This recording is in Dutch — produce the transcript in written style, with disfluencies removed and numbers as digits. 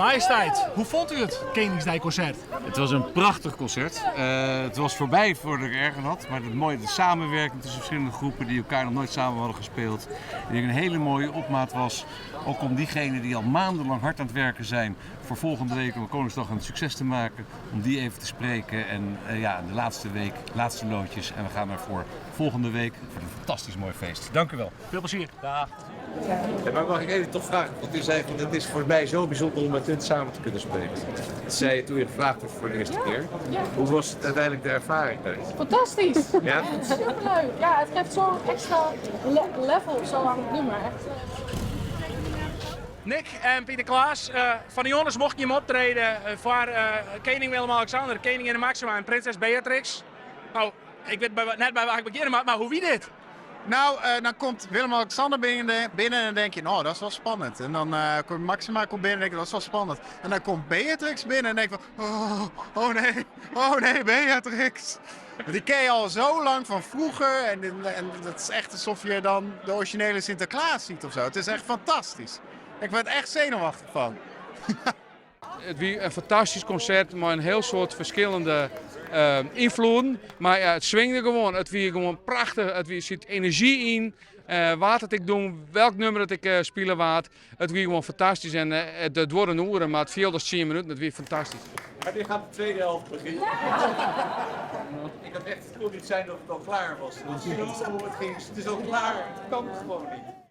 Majesteit, hoe vond u het Koningsdijkconcert? Het was een prachtig concert. Het was voorbij voordat ik erger had. Maar het mooie, de samenwerking tussen verschillende groepen die elkaar nog nooit samen hadden gespeeld. Ik denk een hele mooie opmaat was. Ook om diegenen die al maandenlang hard aan het werken zijn voor volgende week om Koningsdag een succes te maken. Om die even te spreken. En de laatste week, laatste loodjes. En we gaan ervoor volgende week voor een fantastisch mooi feest. Dank u wel. Veel plezier. Dag. Ja, maar mag ik even toch vragen, want u zei van het is voor mij zo bijzonder om met hun samen te kunnen spelen. Dat zei je toen je gevraagd werd voor de eerste keer. Hoe was het uiteindelijk de ervaring daarin? Fantastisch! Ja? Superleuk! Ja, het geeft zo'n extra level zo aan het nummer. Nick en Pieter Klaas, van de jongens mocht je hem optreden voor koning Willem-Alexander, koningin Maxima en prinses Beatrix. Nou, ik weet net bij waar ik beginnen, maar hoe wie dit? Nou, dan komt Willem-Alexander binnen en dan denk je, nou, dat is wel spannend. En dan komt Maxima binnen en denk je, dat is wel spannend. En dan komt Beatrix binnen en denk je van, oh nee, Beatrix. Die ken je al zo lang van vroeger en dat is echt alsof je dan de originele Sinterklaas ziet of zo. Het is echt fantastisch. Ik werd echt zenuwachtig van. Het was een fantastisch concert met een heel soort verschillende invloeden. Maar ja, het swingde gewoon. Het was gewoon prachtig. Er zit energie in. Wat het ik doe, welk nummer dat ik spelen waard. Het was gewoon fantastisch. En het wordt een uur, maar het viel dus 10 minuten. Het was fantastisch. Wanneer gaat de tweede helft beginnen? Ik had echt, het kon niet zijn dat het al klaar was. Het is al klaar. Het kan gewoon niet.